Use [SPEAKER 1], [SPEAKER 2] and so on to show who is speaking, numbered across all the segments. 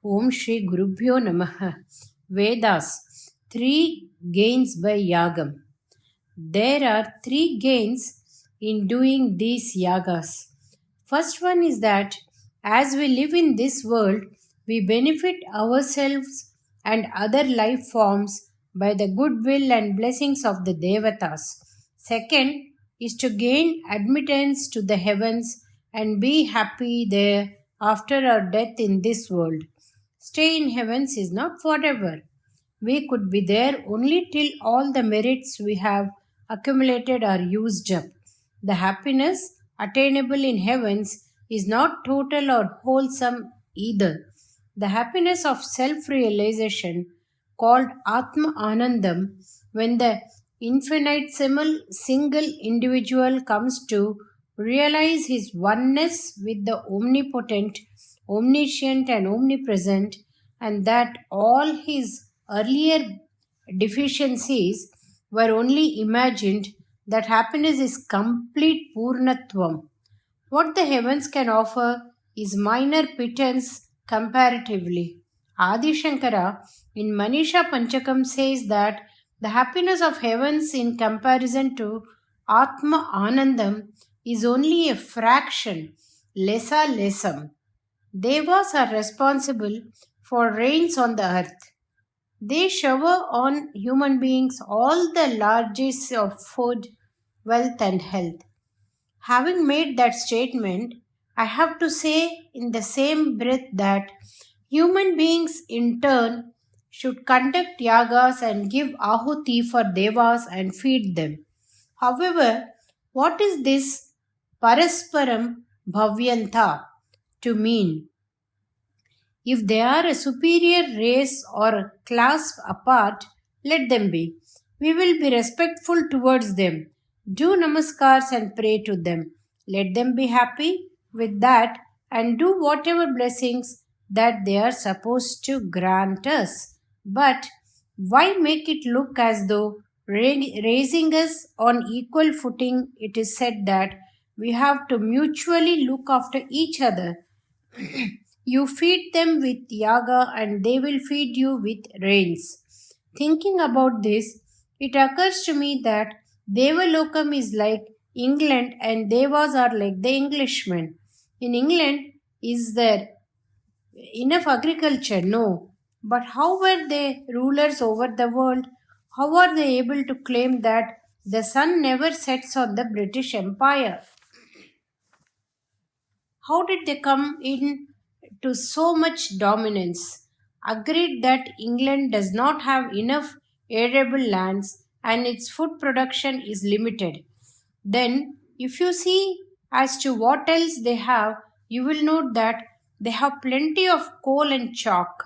[SPEAKER 1] Om Shri Gurubhyo Namaha. Vedas, 3 gains by Yagam. There are 3 gains in doing these yagas. First one is that as we live in this world, we benefit ourselves and other life forms by the goodwill and blessings of the Devatas. Second is to gain admittance to the heavens and be happy there after our death in this world. Stay in heavens is not forever. We could be there only till all the merits we have accumulated are used up. The happiness attainable in heavens is not total or wholesome either. The happiness of self realization, called Atma Anandam, when the infinitesimal single individual comes to realize his oneness with the omnipotent, omniscient, and omnipresent, and that all his earlier deficiencies were only imagined, that happiness is complete Purnatvam. What the heavens can offer is minor pittance comparatively. Adi Shankara in Manisha Panchakam says that the happiness of heavens in comparison to Atma Anandam is only a fraction, lesa lesam. Devas are responsible for rains on the earth. They shower on human beings all the largesse of food, wealth, and health. Having made that statement, I have to say in the same breath that human beings in turn should conduct yagas and give ahuti for devas and feed them. However, what is this parasparam bhavyanta to mean? If they are a superior race or class apart, let them be. We will be respectful towards them. Do namaskars and pray to them. Let them be happy with that and do whatever blessings that they are supposed to grant us. But why make it look as though raising us on equal footing? It is said that we have to mutually look after each other. You feed them with yaga and they will feed you with rains. Thinking about this, it occurs to me that Devalokam is like England and Devas are like the Englishmen. In England, is there enough agriculture? No. But how were they rulers over the world? How are they able to claim that the sun never sets on the British Empire? How did they come in to so much dominance? Agreed that England does not have enough arable lands and its food production is limited. Then, if you see as to what else they have, you will note that they have plenty of coal and chalk.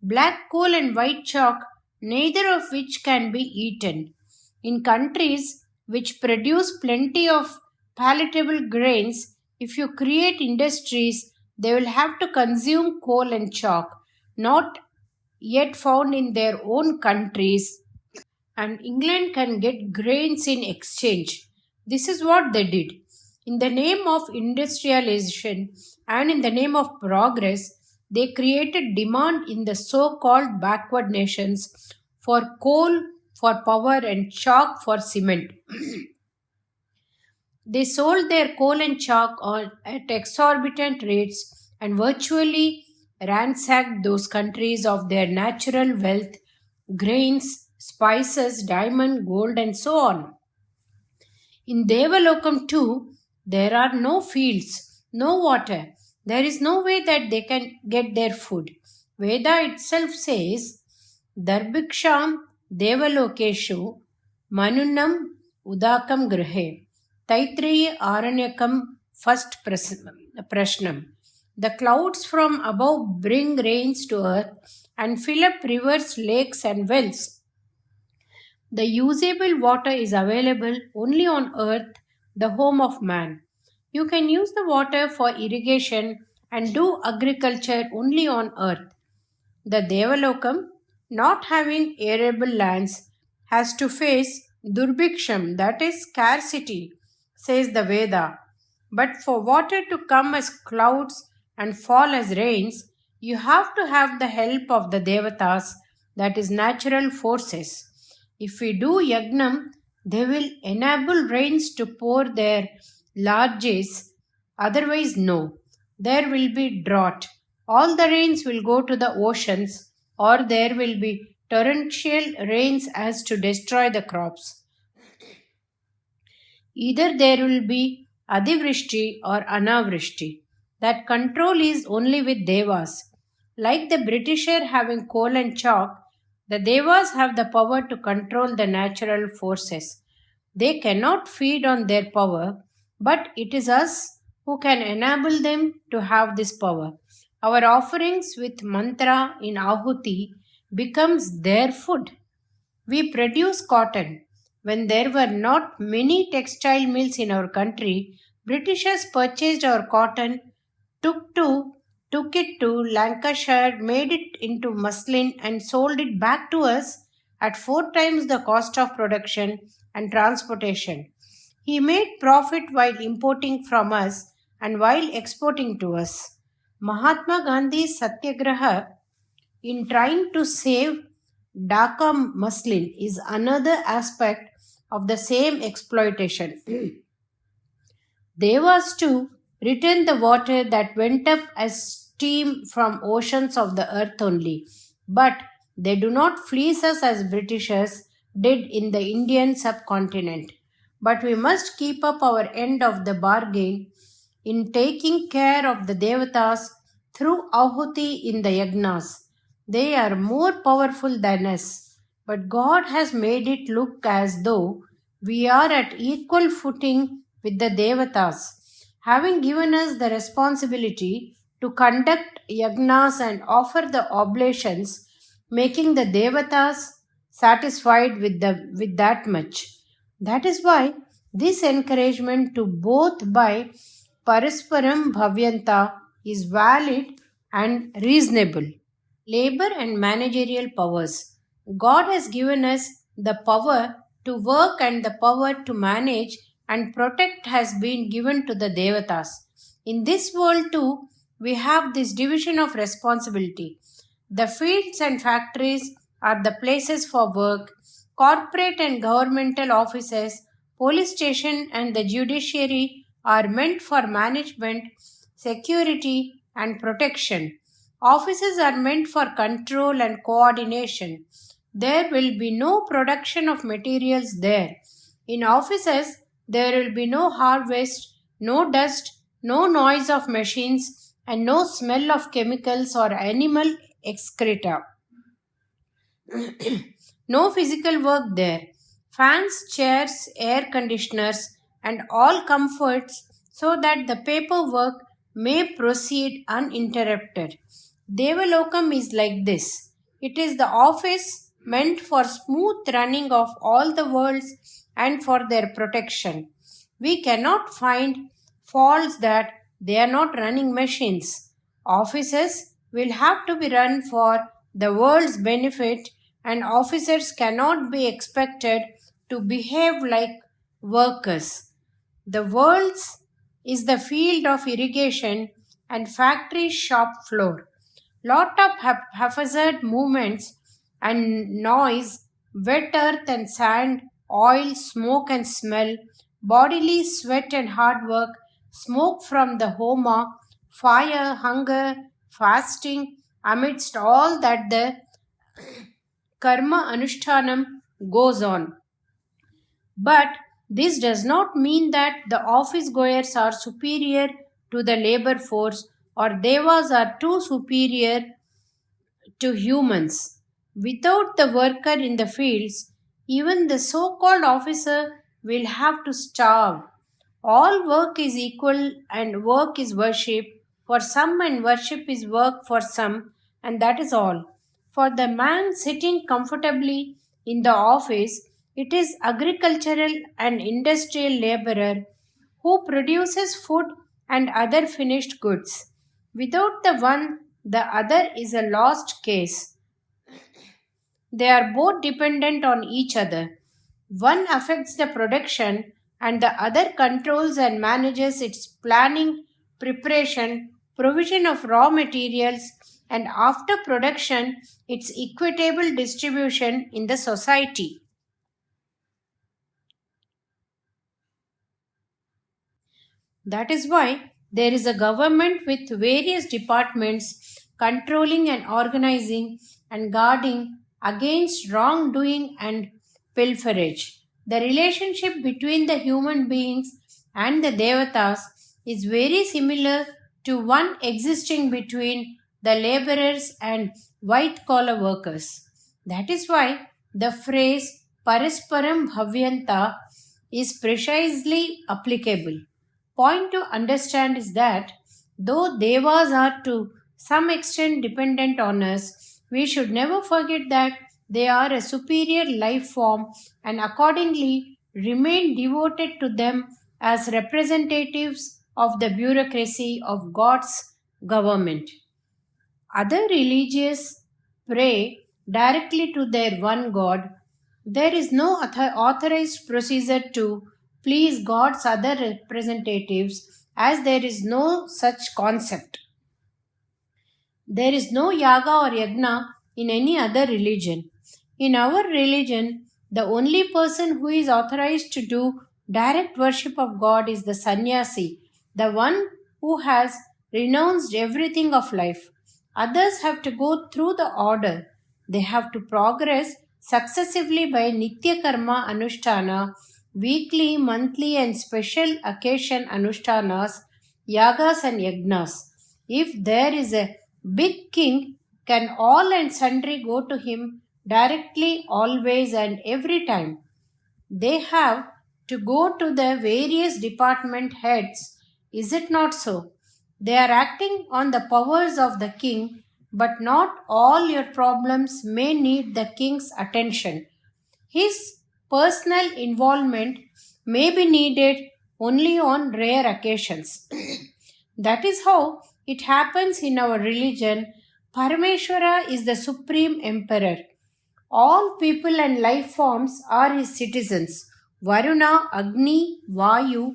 [SPEAKER 1] Black coal and white chalk, neither of which can be eaten. In countries which produce plenty of palatable grains, if you create industries, they will have to consume coal and chalk, not yet found in their own countries, and England can get grains in exchange. This is what they did. In the name of industrialization and in the name of progress, they created demand in the so called backward nations for coal for power and chalk for cement. They sold their coal and chalk at exorbitant rates and virtually ransacked those countries of their natural wealth, grains, spices, diamond, gold, and so on. In Devalokam too, there are no fields, no water. There is no way that they can get their food. Veda itself says, Darbiksham Devalokeshu Manunam Udakam Grahe. Taittiriya Aranyakam first prashnam. The clouds from above bring rains to earth and fill up rivers, lakes, and wells. The usable water is available only on earth, the home of man. You can use the water for irrigation and do agriculture only on earth. The Devalokam, not having arable lands, has to face Durbiksham, that is scarcity, says the Veda. But for water to come as clouds and fall as rains, You have to have the help of the Devatas, that is, natural forces. If we do Yagnam, they will enable rains to pour their largesse, otherwise, no. There will be drought. All the rains will go to the oceans, or there will be torrential rains as to destroy the crops. Either there will be Adivrishti or Anavrishti. That control is only with Devas. Like the Britisher having coal and chalk, the Devas have the power to control the natural forces. They cannot feed on their power, but it is us who can enable them to have this power. Our offerings with mantra in Ahuti becomes their food. We produce cotton. When there were not many textile mills in our country, Britishers purchased our cotton, took to took it to Lancashire, made it into muslin and sold it back to us at 4 times the cost of production and transportation. He made profit while importing from us and while exporting to us. Mahatma Gandhi's Satyagraha in trying to save Dhaka muslin is another aspect of the same exploitation. They was to return the water that went up as steam from oceans of the earth only. But they do not fleece us as Britishers did in the Indian subcontinent. But we must keep up our end of the bargain in taking care of the Devatas through Ahuti in the Yagnas. They are more powerful than us, but God has made it look as though we are at equal footing with the Devatas, having given us the responsibility to conduct yagnas and offer the oblations, making the Devatas satisfied with that much. That is why this encouragement to both by Parasparam Bhavyanta is valid and reasonable. Labor and managerial powers. God has given us the power to work and the power to manage and protect has been given to the Devatas. In this world too, we have this division of responsibility. The fields and factories are the places for work, corporate and governmental offices, police station and the judiciary are meant for management, security and protection. Offices are meant for control and coordination. There will be no production of materials there. In offices, there will be no harvest, no dust, no noise of machines, and no smell of chemicals or animal excreta. No physical work there. Fans, chairs, air conditioners, and all comforts so that the paperwork may proceed uninterrupted. Devalokam is like this. It is the office meant for smooth running of all the worlds and for their protection. We cannot find faults that they are not running machines. Offices will have to be run for the world's benefit, and officers cannot be expected to behave like workers. The world's is the field of irrigation and factory shop floor. Lot of haphazard movements and noise, wet earth and sand, oil, smoke and smell, bodily sweat and hard work, smoke from the homa, fire, hunger, fasting, amidst all that the karma anushtanam goes on. But this does not mean that the office goers are superior to the labor force or devas are too superior to humans. Without the worker in the fields, even the so called officer will have to starve. All work is equal and work is worship for some and worship is work for some, and that is all. For the man sitting comfortably in the office, it is agricultural and industrial laborer who produces food and other finished goods. Without the one, the other is a lost case. They are both dependent on each other. One affects the production and the other controls and manages its planning, preparation, provision of raw materials, and after production, its equitable distribution in the society. That is why there is a government with various departments controlling and organizing and guarding against wrongdoing and pilferage. The relationship between the human beings and the Devatas is very similar to one existing between the laborers and white collar workers. That is why the phrase Parasparam Bhavyanta is precisely applicable. Point to understand is that though devas are to some extent dependent on us, we should never forget that they are a superior life form and accordingly remain devoted to them as representatives of the bureaucracy of God's government. Other religions pray directly to their one God. There is no authorized procedure to please God's other representatives, as there is no such concept. There is no yaga or yagna in any other religion. In our religion, the only person who is authorized to do direct worship of God is the sannyasi, the one who has renounced everything of life. Others have to go through the order. They have to progress successively by Nitya Karma Anushtana, weekly, monthly, and special occasion Anushtanas, yagas, and yagnas. If there is a big king, can all and sundry go to him directly, always, and every time? They have to go to the various department heads, is it not so? They are acting on the powers of the king, but not all your problems may need the king's attention. His personal involvement may be needed only on rare occasions. That is how it happens in our religion. Parameshwara is the supreme emperor. All people and life forms are his citizens. Varuna, Agni, Vayu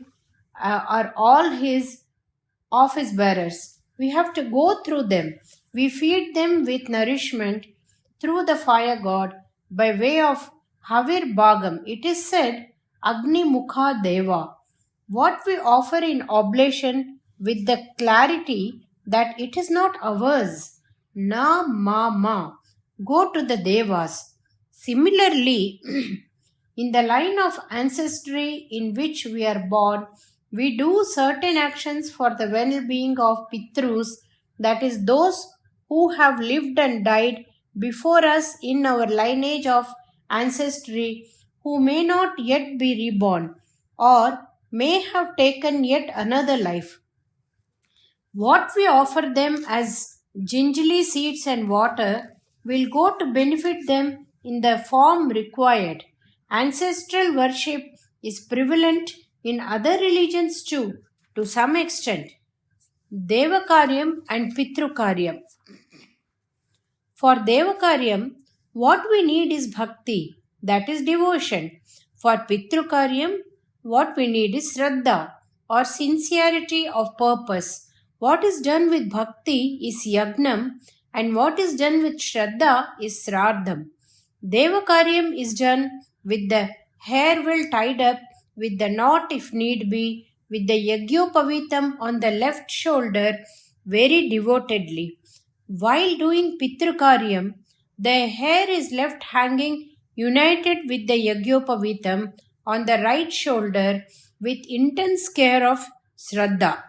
[SPEAKER 1] are all his office bearers. We have to go through them. We feed them with nourishment through the fire god by way of Havir Bhagam. It is said, Agni Mukha Deva. What we offer in oblation with the clarity that it is not ours. Na ma ma. Go to the Devas. Similarly, in the line of ancestry in which we are born, we do certain actions for the well being of Pitrus, that is, those who have lived and died before us in our lineage of ancestry, who may not yet be reborn or may have taken yet another life. What we offer them as gingerly seeds and water will go to benefit them in the form required. Ancestral worship is prevalent in other religions too, to some extent. Devakaryam and Pitrukaryam. For Devakaryam, what we need is bhakti, that is devotion. For Pitrukaryam, what we need is Shraddha, or sincerity of purpose. What is done with bhakti is yagnam, and what is done with Shraddha is sraddham. Devakaryam is done with the hair well tied up, with the knot if need be, with the yagyopavitam on the left shoulder very devotedly. While doing Pitrukaryam, the hair is left hanging united with the yagyopavitam on the right shoulder with intense care of Shraddha.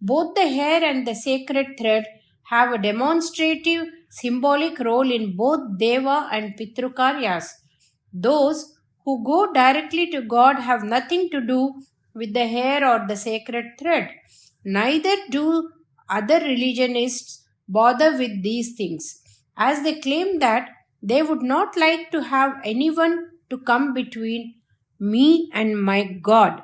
[SPEAKER 1] Both the hair and the sacred thread have a demonstrative symbolic role in both Deva and Pitrukaryas. Those who go directly to God have nothing to do with the hair or the sacred thread. Neither do other religionists bother with these things, as they claim that they would not like to have anyone to come between me and my God.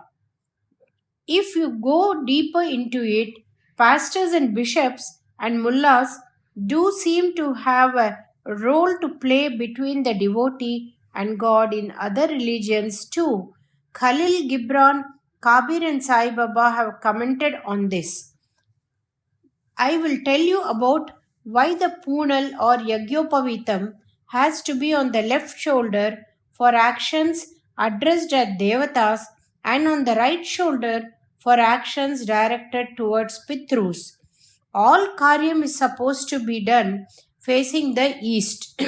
[SPEAKER 1] If you go deeper into it, pastors and bishops and mullahs do seem to have a role to play between the devotee and God in other religions too. Khalil Gibran, Kabir, and Sai Baba have commented on this. I will tell you about Why the Punal or Yagyopavitam has to be on the left shoulder for actions addressed at Devatas and on the right shoulder for actions directed towards Pitrus. All Karyam is supposed to be done facing the east.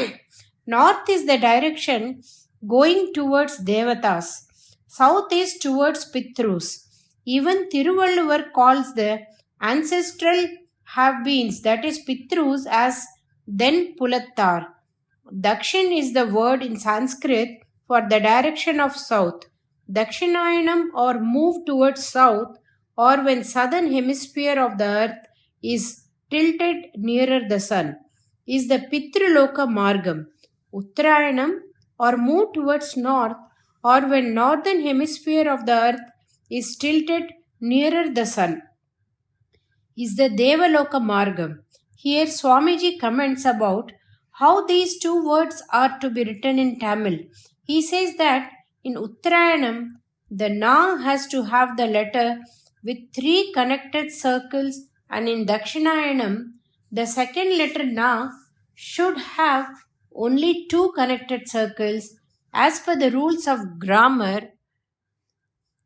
[SPEAKER 1] North is the direction going towards Devatas. South is towards Pitrus. Even Tiruvalluvar calls the ancestral have-beens, that is Pitrus, as then Pulattar. Dakshin is the word in Sanskrit for the direction of south. Dakshinayanam or move towards south, or when southern hemisphere of the earth is tilted nearer the sun, is the Pitruloka Margam. Uttarayanam or move towards north, or when northern hemisphere of the earth is tilted nearer the sun, is the Devaloka Margam. Here Swamiji comments about how these two words are to be written in Tamil. He says that in Uttarayanam, the Na has to have the letter with 3 connected circles, and in Dakshinayanam, the second letter Na should have only 2 connected circles as per the rules of grammar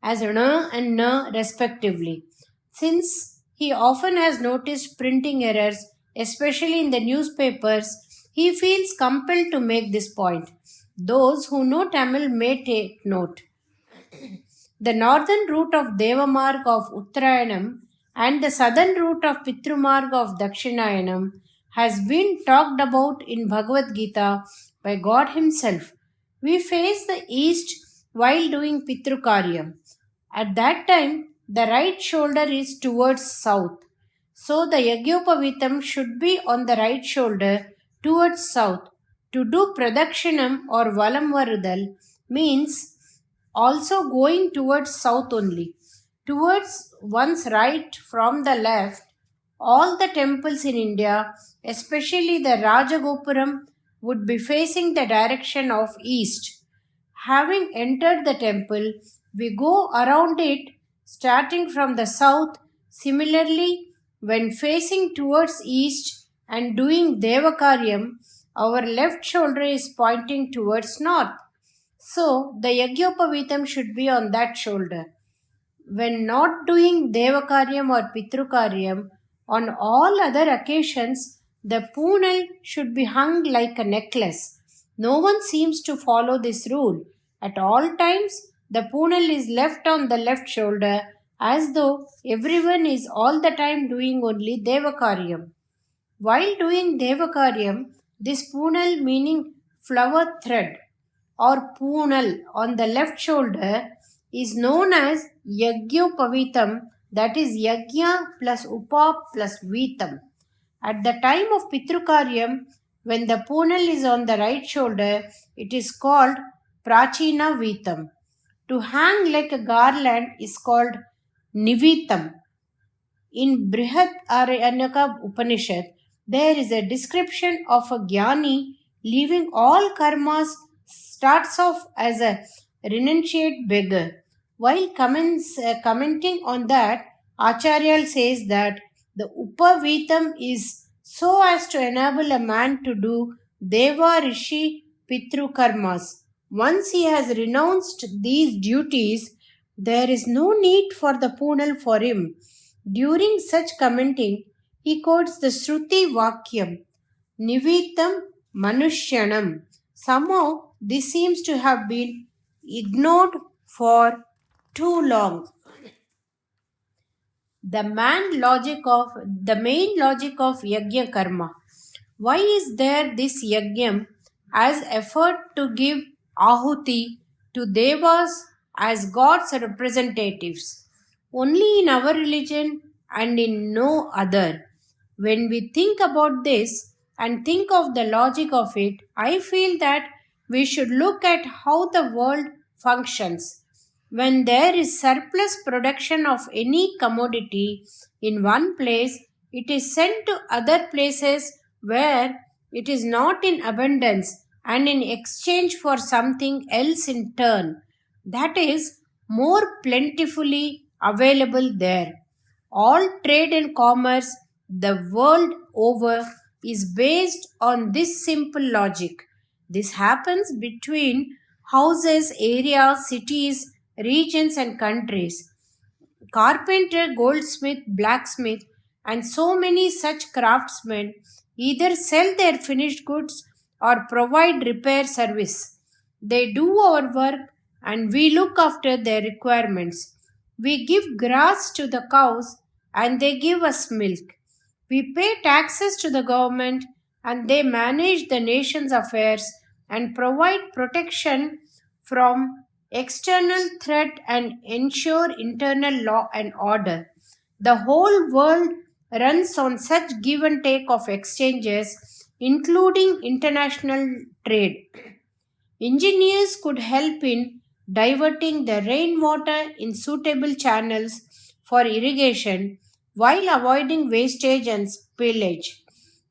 [SPEAKER 1] as na and na respectively. Since he often has noticed printing errors, especially in the newspapers, he feels compelled to make this point. Those who know Tamil may take note. The northern route of Devamarg of Uttarayanam and the southern route of Pitrumarg of Dakshinayanam has been talked about in Bhagavad Gita by God Himself. We face the east while doing Pitrukaryam. At that time, the right shoulder is towards south. So the Yagyopavitam should be on the right shoulder towards south. To do Pradakshinam or Valam Varudal means also going towards south only. Towards one's right from the left, all the temples in India, especially the Rajagopuram, would be facing the direction of east. Having entered the temple, we go around it starting from the south. Similarly, when facing towards east and doing Devakaryam, our left shoulder is pointing towards north. So, the Yagyopavitam should be on that shoulder. When not doing Devakaryam or Pitrukaryam, on all other occasions, the Punal should be hung like a necklace. No one seems to follow this rule. At all times, the Punal is left on the left shoulder as though everyone is all the time doing only Devakaryam. While doing Devakaryam, this Punal, meaning flower thread or Punal on the left shoulder, is known as Yagyopavitam, that is Yagya plus Upa plus Vitam. At the time of Pitrukaryam, when the Punal is on the right shoulder, it is called Prachina Vitam. To hang like a garland is called Nivitam. In Brihat Aranyaka Upanishad, there is a description of a Jnani leaving all karmas, starts off as a renunciate beggar. While commenting on that, Acharya says that the Upavitam is so as to enable a man to do Deva Rishi Pitru karmas. Once he has renounced these duties, there is no need for the Punal for him. During such commenting, he quotes the Shruti Vakyam, Nivitam Manushyanam. Somehow, this seems to have been ignored for too long. The main logic of Yajna Karma. Why is there this Yajnam as effort to give Ahuti to Devas as God's representatives? Only in our religion and in no other. When we think about this and think of the logic of it, I feel that we should look at how the world functions. When there is surplus production of any commodity in one place, it is sent to other places where it is not in abundance and in exchange for something else in turn, that is more plentifully available there. All trade and commerce the world over is based on this simple logic. This happens between houses, areas, cities, regions, and countries. Carpenter, goldsmith, blacksmith, and so many such craftsmen either sell their finished goods or provide repair service. They do our work and we look after their requirements. We give grass to the cows and they give us milk. We pay taxes to the government and they manage the nation's affairs and provide protection from external threat and ensure internal law and order. The whole world runs on such give and take of exchanges, including international trade. Engineers could help in diverting the rainwater in suitable channels for irrigation while avoiding wastage and spillage.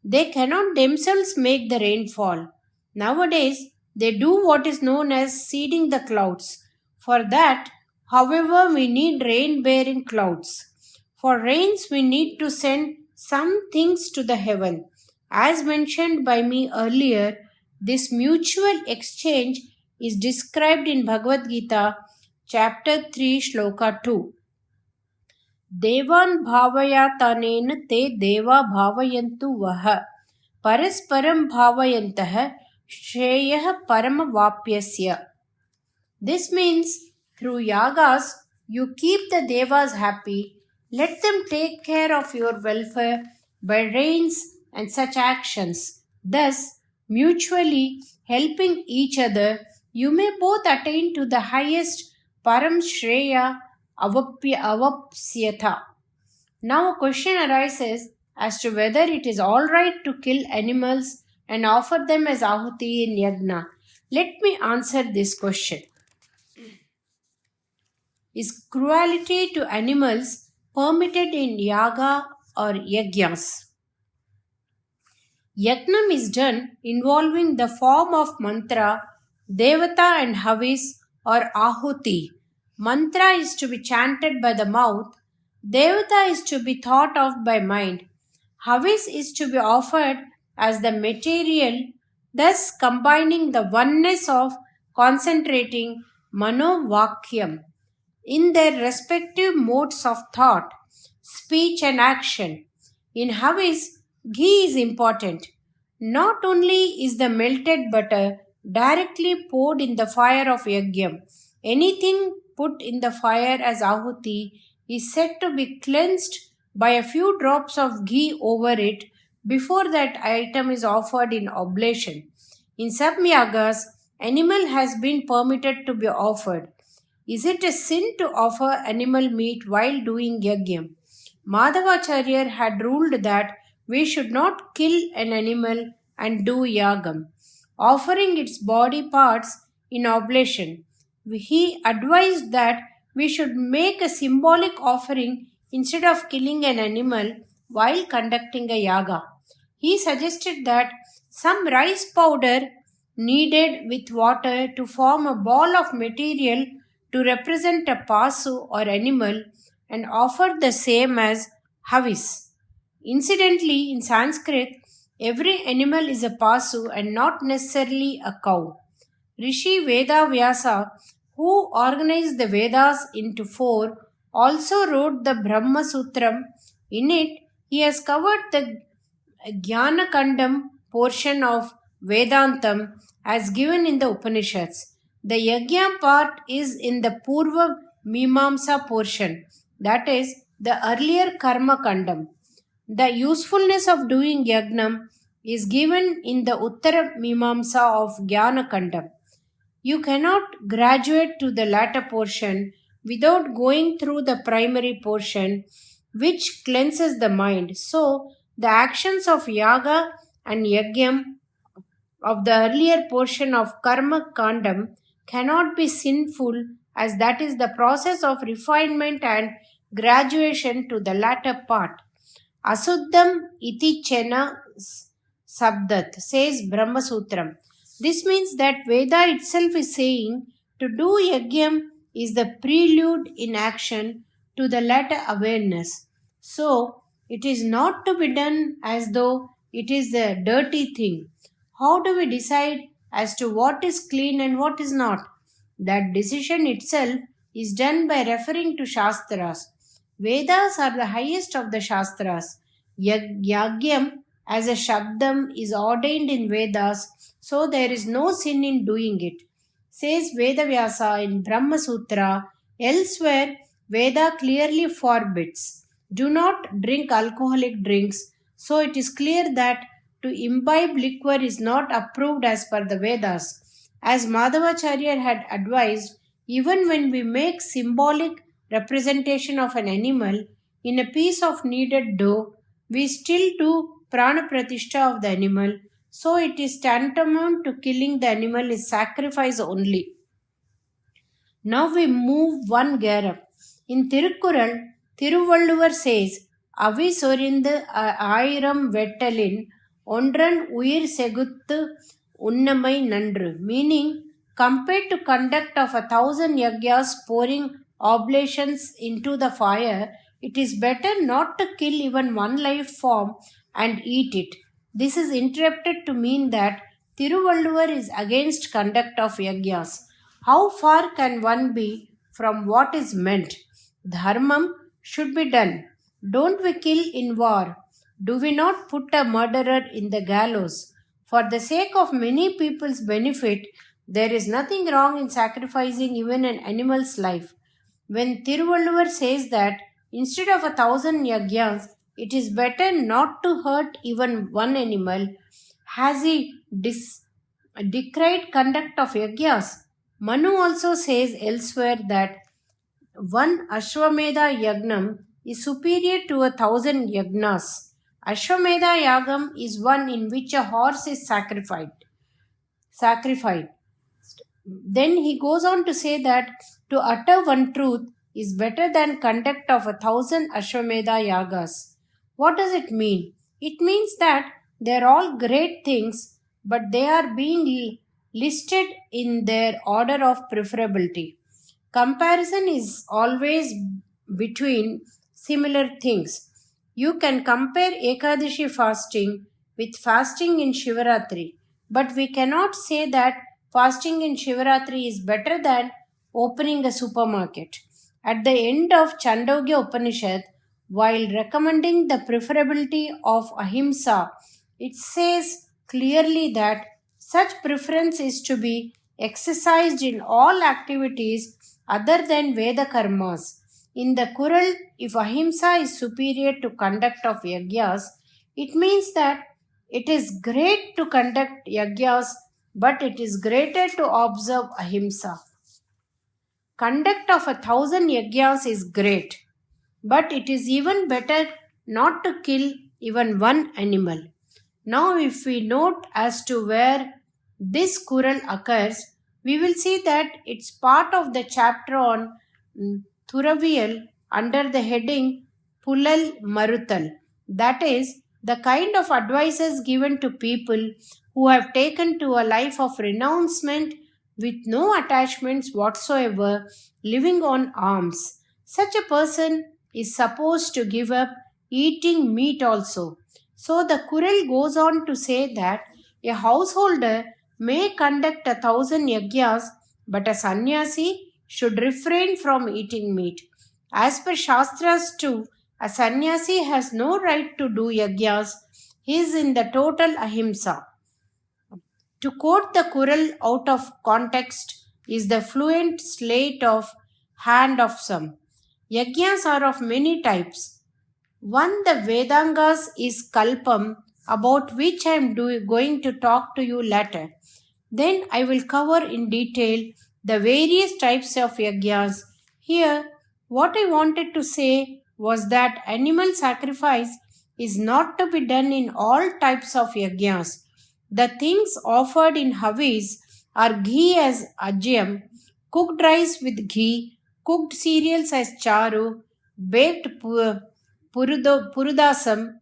[SPEAKER 1] They cannot themselves make the rainfall. Nowadays, they do what is known as seeding the clouds. For that, however, we need rain bearing clouds. For rains, we need to send some things to the heaven. As mentioned by me earlier, this mutual exchange is described in Bhagavad Gita, chapter 3, shloka 2. Devan bhavayatanena te deva bhavayantu vaha parasparam bhavayantah shreyah paramavapyasya. This means through yagas you keep the devas happy. Let them take care of your welfare by rains and such actions. Thus, mutually helping each other, you may both attain to the highest param shreya avapsyatha. Now a question arises as to whether it is alright to kill animals and offer them as ahuti in yagna. Let me answer this question. Is cruelty to animals permitted in yaga or yagyas? Yagnam is done involving the form of mantra, devata and havis or ahuti. Mantra is to be chanted by the mouth, devata is to be thought of by mind, havis is to be offered as the material, thus combining the oneness of concentrating manovakyam in their respective modes of thought, speech and action. In havis, ghee is important. Not only is the melted butter directly poured in the fire of yagyam, anything put in the fire as ahuti is said to be cleansed by a few drops of ghee over it before that item is offered in oblation. In some yagas, animal has been permitted to be offered. Is it a sin to offer animal meat while doing yagyam? Madhavacharya had ruled that we should not kill an animal and do yagam, offering its body parts in oblation. He advised that we should make a symbolic offering instead of killing an animal while conducting a yaga. He suggested that some rice powder kneaded with water to form a ball of material to represent a pasu or animal and offer the same as havis. Incidentally, in Sanskrit, every animal is a pasu and not necessarily a cow. Rishi Veda Vyasa, who organized the Vedas into four, also wrote the Brahma Sutram. In it, he has covered the Jnana Kandam portion of Vedantam as given in the Upanishads. The Yajna part is in the Purva Mimamsa portion, that is, the earlier Karma Kandam. The usefulness of doing Yagnam is given in the Uttara Mimamsa of Jnana Kandam. You cannot graduate to the latter portion without going through the primary portion, which cleanses the mind. So, the actions of Yaga and Yagyam of the earlier portion of Karma Kandam cannot be sinful, as that is the process of refinement and graduation to the latter part. Asuddham iti chena sabdat, says Brahma Sutram. This means that Veda itself is saying to do yagyam is the prelude in action to the latter awareness. So, it is not to be done as though it is the dirty thing. How do we decide as to what is clean and what is not? That decision itself is done by referring to Shastras. Vedas are the highest of the Shastras. Yagyam as a Shabdam is ordained in Vedas, so there is no sin in doing it. Says Vedavyasa in Brahma Sutra. Elsewhere, Veda clearly forbids. Do not drink alcoholic drinks, so it is clear that to imbibe liquor is not approved as per the Vedas. As Madhavacharya had advised, even when we make symbolic representation of an animal in a piece of kneaded dough, we still do prana pratishtha of the animal, so it is tantamount to killing the animal is sacrifice only. Now we move one gear up. In Tirukkural, Thiruvalluvar says, Avi சொரிந்து ஆயிரம் வெட்டலின் ஒன்றன் உயிர் செகுத்து உன்னமை நன்று, meaning compared to conduct of 1,000 yagyas pouring oblations into the fire, it is better not to kill even one life form and eat it. This is interpreted to mean that Thiruvalluvar is against conduct of yagyas. How far can one be from what is meant? Dharmam should be done. Don't we kill in war? Do we not put a murderer in the gallows? For the sake of many people's benefit, there is nothing wrong in sacrificing even an animal's life. When Thiruvalluvar says that instead of 1,000 yagyas, it is better not to hurt even one animal, has he decried conduct of yagyas? Manu also says elsewhere that one Ashwamedha Yagnam is superior to 1,000 yagnas. Ashwamedha Yagam is one in which a horse is sacrificed. Then he goes on to say that to utter one truth is better than conduct of 1,000 Ashwamedha Yagas. What does it mean? It means that they are all great things, but they are being listed in their order of preferability. Comparison is always between similar things. You can compare Ekadashi fasting with fasting in Shivaratri, but we cannot say that fasting in Shivaratri is better than opening a supermarket. At the end of Chandogya Upanishad, while recommending the preferability of ahimsa, it says clearly that such preference is to be exercised in all activities other than Veda karmas. In the Kural, if ahimsa is superior to conduct of yagyas, it means that it is great to conduct yagyas, but it is greater to observe ahimsa. Conduct of 1,000 yagyas is great, but it is even better not to kill even one animal. Now, if we note as to where this Kural occurs, we will see that it's part of the chapter on Thuraviyal under the heading Pulal Marutal. That is, the kind of advices given to people who have taken to a life of renouncement with no attachments whatsoever, living on alms. Such a person is supposed to give up eating meat also. So the Kural goes on to say that a householder may conduct 1,000 yagyas, but a sannyasi should refrain from eating meat. As per Shastras too, a sannyasi has no right to do yagyas. He is in the total ahimsa. To quote the Kural out of context is the fluent sleight of hand of some. Yagyas are of many types. One, the Vedangas, is Kalpam, about which I am going to talk to you later. Then I will cover in detail the various types of yagyas. Here, what I wanted to say was that animal sacrifice is not to be done in all types of yagyas. The things offered in Havis are ghee as ajyam, cooked rice with ghee, cooked cereals as charu, baked purudasam,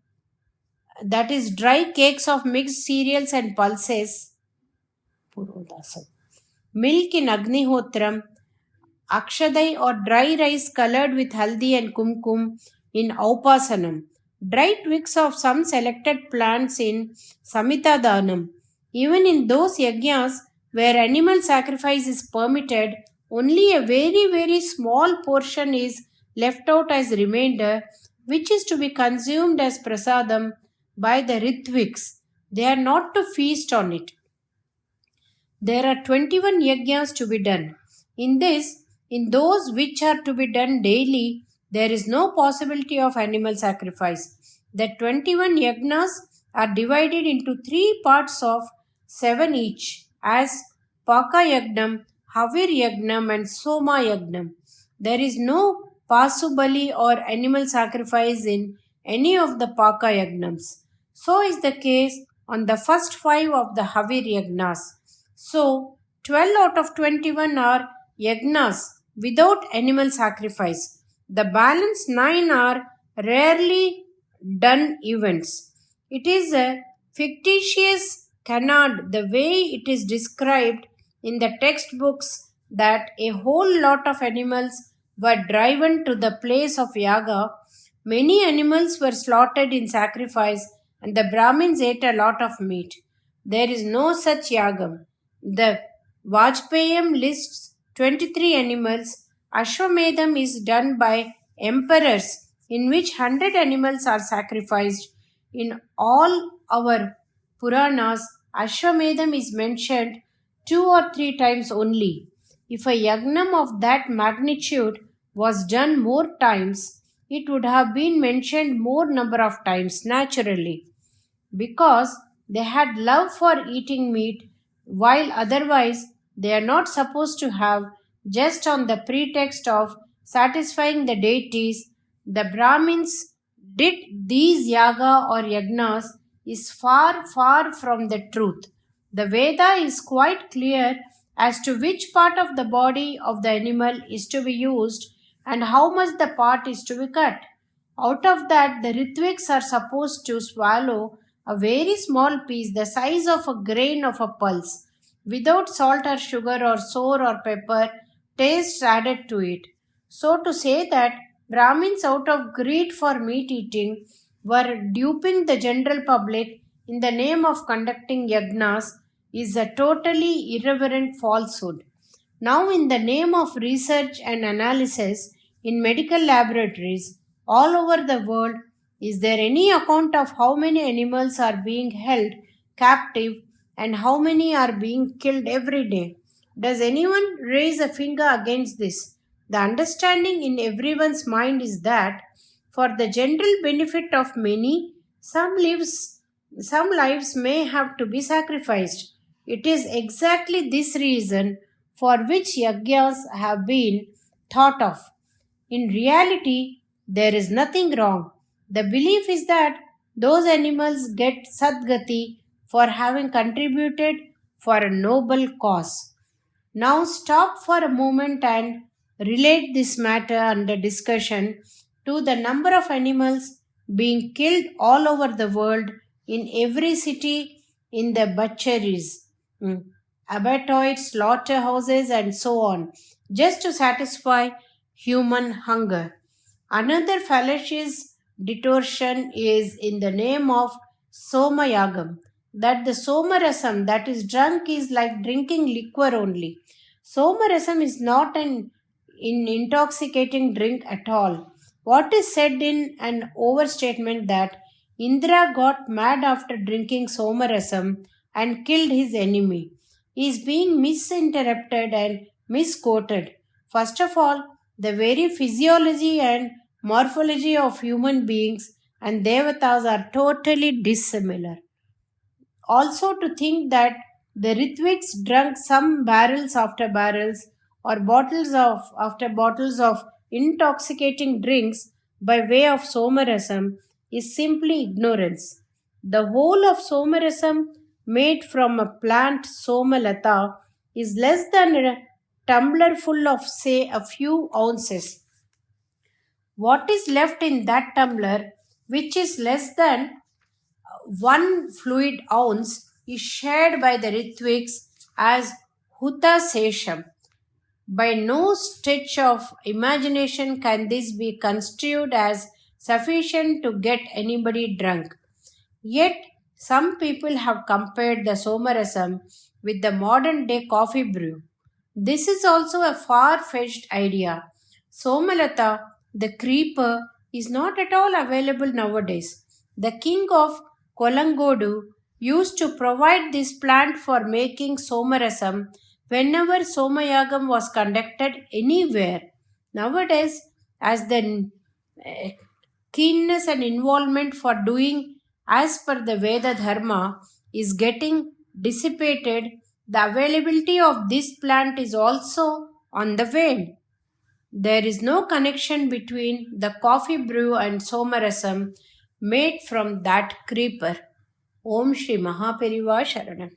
[SPEAKER 1] that is dry cakes of mixed cereals and pulses, milk in agnihotram, akshadai or dry rice colored with haldi and kumkum in aupasanam. dry twigs of some selected plants in Samita Danam. Even in those yajnas where animal sacrifice is permitted, only a very small portion is left out as remainder, which is to be consumed as prasadam by the Ritviks. They are not to feast on it. There are 21 yajnas to be done. In those which are to be done daily, there is no possibility of animal sacrifice. The 21 yajnas are divided into three parts of 7 each, as Paka Yagnam, Havir Yagnam, and Soma Yagnam. There is no Pasubali or animal sacrifice in any of the Paka Yagnams. So is the case on the first 5 of the Havir Yagnas. So, 12 out of 21 are yagnas without animal sacrifice. The balance 9 are rarely done events. It is a fictitious canard the way it is described in the textbooks that a whole lot of animals were driven to the place of yaga. Many animals were slaughtered in sacrifice and the Brahmins ate a lot of meat. There is no such yagam. The Vajpayam lists 23 animals. Ashwamedham is done by emperors, in which 100 animals are sacrificed. In all our Puranas, Ashwamedham is mentioned 2 or 3 times only. If a yagnam of that magnitude was done more times, it would have been mentioned more number of times naturally, because they had love for eating meat, while otherwise they are not supposed to have, just on the pretext of satisfying the deities. The Brahmins did these yaga or yagnas is far from the truth. The Veda is quite clear as to which part of the body of the animal is to be used and how much the part is to be cut. Out of that, the Ritviks are supposed to swallow a very small piece the size of a grain of a pulse, without salt or sugar or sour or pepper taste added to it. So to say that Brahmins, out of greed for meat eating, were duping the general public in the name of conducting yagnas is a totally irreverent falsehood. Now, in the name of research and analysis in medical laboratories all over the world, is there any account of how many animals are being held captive and how many are being killed every day? Does anyone raise a finger against this? The understanding in everyone's mind is that for the general benefit of many, some lives may have to be sacrificed. It is exactly this reason for which yajnas have been thought of. In reality, there is nothing wrong. The belief is that those animals get sadgati for having contributed for a noble cause. Now stop for a moment and relate this matter under discussion to the number of animals being killed all over the world in every city, in the butcheries, abattoirs, slaughterhouses, and so on, just to satisfy human hunger. Another fallacious distortion is in the name of Somayagam, that the Somarasam that is drunk is like drinking liquor only. Somarasam is not an intoxicating drink at all. What is said in an overstatement that Indra got mad after drinking Somarasam and killed his enemy is being misinterpreted and misquoted. First of all, the very physiology and morphology of human beings and devatas are totally dissimilar. Also, to think that the Ritviks drank some barrels after barrels or bottles of after bottles of intoxicating drinks by way of somarasam is simply ignorance. The whole of somarasam made from a plant somalata is less than a tumbler full of, say, a few ounces. What is left in that tumbler, which is less than 1 fluid ounce, is shared by the Ritviks as Huta Sesham. By no stretch of imagination can this be construed as sufficient to get anybody drunk. Yet, some people have compared the somarasam with the modern day coffee brew. This is also a far fetched idea. Somalata, the creeper, is not at all available nowadays. The king of Kolangodu used to provide this plant for making somarasam whenever Somayagam was conducted anywhere. Nowadays, as the keenness and involvement for doing as per the Veda Dharma is getting dissipated, the availability of this plant is also on the wane. There is no connection between the coffee brew and somarasam made from that creeper. Om Shri Mahaperiva Sharanam.